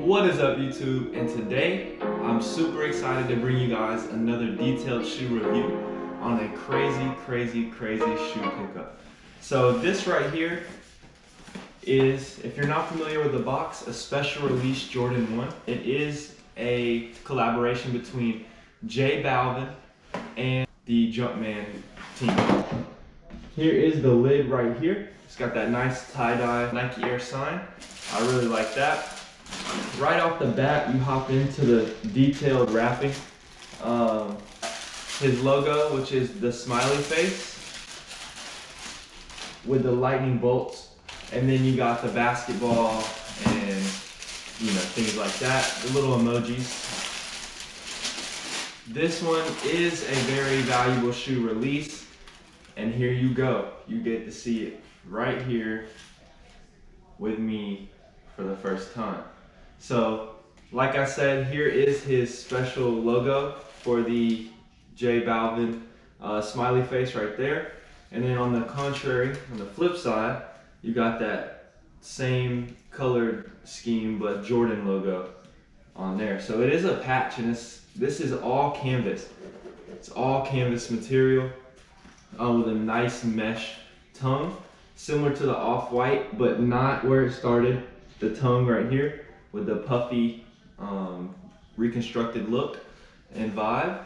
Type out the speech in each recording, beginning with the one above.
What is up, YouTube? And today I'm super excited to bring you guys another detailed shoe review on a crazy shoe pickup. So this right here is, if you're not familiar with the box, a special release Jordan 1. It is a collaboration between J Balvin and the Jumpman team. Here is the lid right here. It's got that nice tie-dye Nike Air sign. I really like that. Right off the bat, you hop into the detailed wrapping. His logo, which is the smiley face with the lightning bolts, and then you got the basketball and things like that, the little emojis. This one is a very valuable shoe release, and here you go. You get to see it right here with me for the first time. So, like I said, here is his special logo for the J Balvin smiley face right there. And then on the contrary, on the flip side, you got that same colored scheme but Jordan logo on there. So it is a patch, and this is all canvas. It's all canvas material with a nice mesh tongue, similar to the off-white, but not where it started. The tongue right here with the puffy reconstructed look and vibe.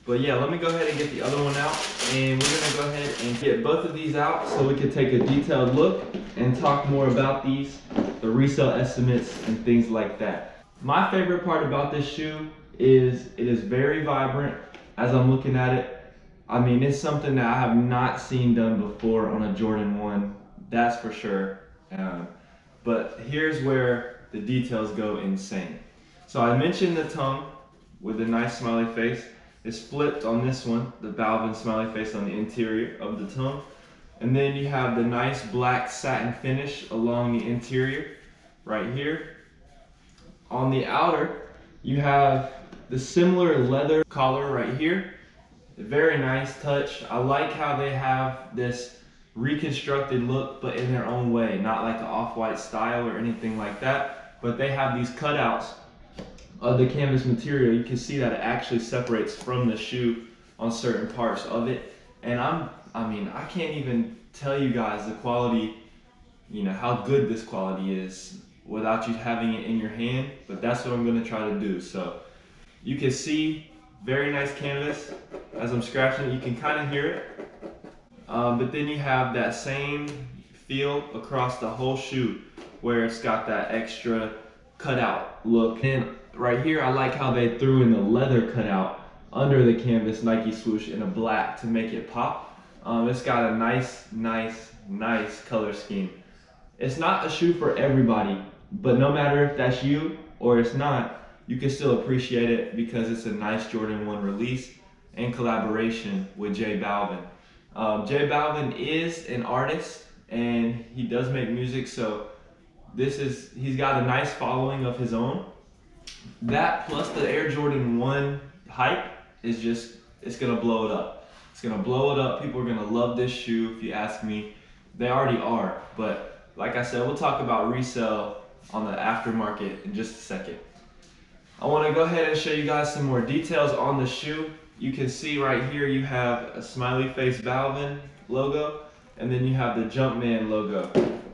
But yeah, let me go ahead and get the other one out, and we're gonna go ahead and get both of these out so we can take a detailed look and talk more about these, the resale estimates and things like that. My favorite part about this shoe is it is very vibrant. As I'm looking at it, I mean, it's something that I have not seen done before on a Jordan 1, that's for sure. But here's where the details go insane. So I mentioned the tongue with the nice smiley face. It's flipped on this one, the Balvin smiley face on the interior of the tongue. And then you have the nice black satin finish along the interior right here. On the outer, you have the similar leather collar right here. A very nice touch. I like how they have this reconstructed look, but in their own way, not like an off-white style or anything like that, but they have these cutouts of the canvas material. You can see that it actually separates from the shoe on certain parts of it, and I can't even tell you guys the quality, how good this quality is without you having it in your hand, but that's what I'm going to try to do. So you can see very nice canvas. As I'm scratching it, you can kind of hear it. But then you have that same feel across the whole shoe where it's got that extra cutout look. And right here, I like how they threw in the leather cutout under the canvas Nike swoosh in a black to make it pop. It's got a nice color scheme. It's not a shoe for everybody, but no matter if that's you or it's not, you can still appreciate it because it's a nice Jordan 1 release in collaboration with J Balvin. J Balvin is an artist and he does make music, so he's got a nice following of his own. That plus the Air Jordan 1 hype is just, it's gonna blow it up. It's gonna blow it up. People are gonna love this shoe if you ask me. They already are, but like I said, we'll talk about resale on the aftermarket in just a second. I wanna go ahead and show you guys some more details on the shoe. You can see right here you have a smiley face Balvin logo, and then you have the Jumpman logo.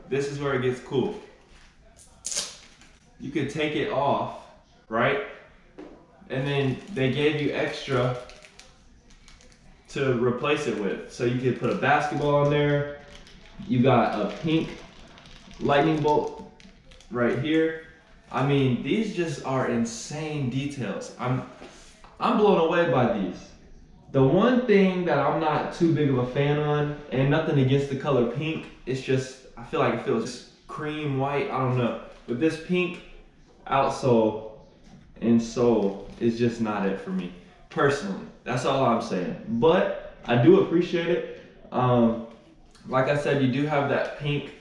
This is where it gets cool. You could take it off, right? And then they gave you extra to replace it with. So you could put a basketball on there. You got a pink lightning bolt right here. I mean, these just are insane details. I'm blown away by these. The one thing that I'm not too big of a fan on, and nothing against the color pink, it's just, I feel like it feels cream white, I don't know. But this pink outsole and sole is just not it for me, personally. That's all I'm saying. But I do appreciate it. Like I said, you do have that pink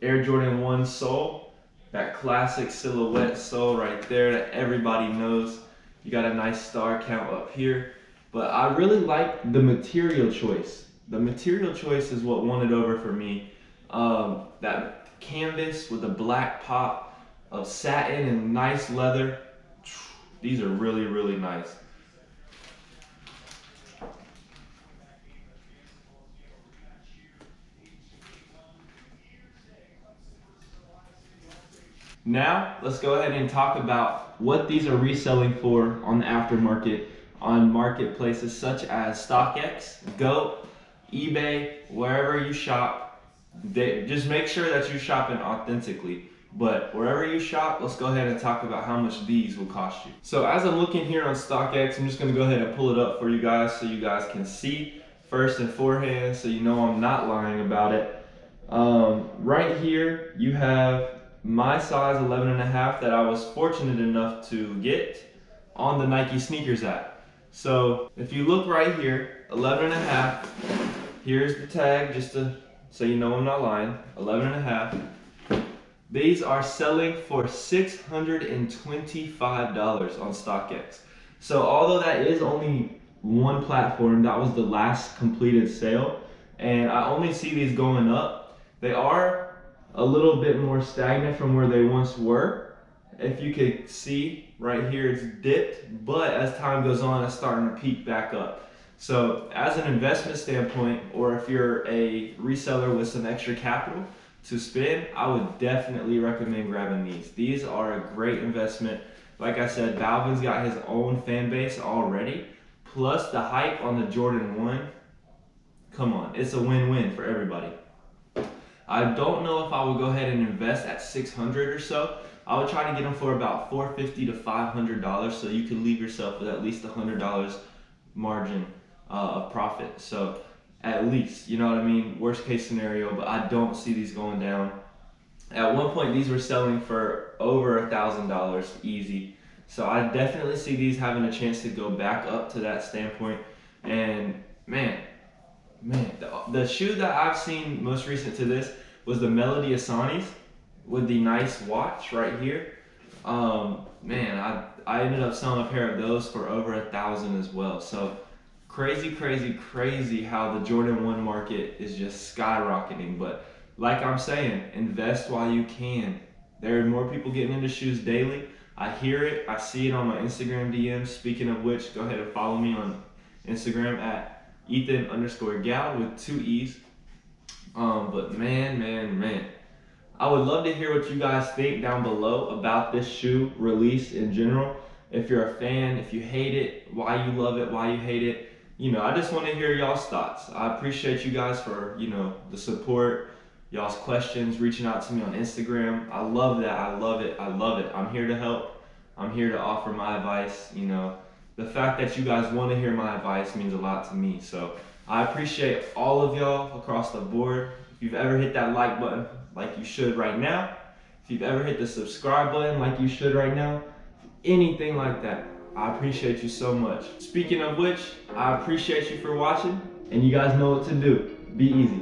Air Jordan 1 sole, that classic silhouette sole right there that everybody knows. You got a nice star count up here, but I really like the material choice. The material choice is what won it over for me. That canvas with the black pop, of satin and nice leather. These are really, really nice. Now, let's go ahead and talk about what these are reselling for on the aftermarket on marketplaces such as StockX, GOAT, eBay, wherever you shop. Just make sure that you're shopping authentically. But wherever you shop, let's go ahead and talk about how much these will cost you. So as I'm looking here on StockX, I'm just gonna go ahead and pull it up for you guys so you guys can see first and forehand, so you know I'm not lying about it. Right here, you have my size 11.5 that I was fortunate enough to get on the Nike SNKRS app. So if you look right here, 11.5, here's the tag just to so you know I'm not lying, 11.5. These are selling for $625 on StockX. So although that is only one platform, that was the last completed sale, and I only see these going up. They are a little bit more stagnant from where they once were. If you could see right here, it's dipped, but as time goes on, it's starting to peak back up. So as an investment standpoint, or if you're a reseller with some extra capital to spend, I would definitely recommend grabbing these. These are a great investment. Like I said, Balvin's got his own fan base already, plus the hype on the Jordan 1. Come on, it's a win-win for everybody. I don't know if I would go ahead and invest at $600 or so. I would try to get them for about $450 to $500, so you can leave yourself with at least $100 margin of profit. So at least, you know what I mean? Worst case scenario, but I don't see these going down. At one point, these were selling for over $1,000 easy. So I definitely see these having a chance to go back up to that standpoint. And man, the shoe that I've seen most recent to this was the Melody Asanis with the nice watch right here. Man, I ended up selling a pair of those for over $1,000 as well. So crazy how the Jordan 1 market is just skyrocketing. But like I'm saying, invest while you can. There are more people getting into shoes daily. I hear it, I see it on my Instagram DMs. Speaking of which, go ahead and follow me on Instagram at Ethan_Gal with 2 E's. But man, I would love to hear what you guys think down below about this shoe release in general. If you're a fan, if you hate it, why you love it, why you hate it. You know, I just want to hear y'all's thoughts. I appreciate you guys for, you know, the support, y'all's questions, reaching out to me on Instagram. I love that. I love it. I'm here to help. I'm here to offer my advice. You know, the fact that you guys want to hear my advice means a lot to me. So I appreciate all of y'all across the board. If you've ever hit that like button like you should right now, if you've ever hit the subscribe button like you should right now, anything like that, I appreciate you so much. Speaking of which, I appreciate you for watching, and you guys know what to do. Be easy.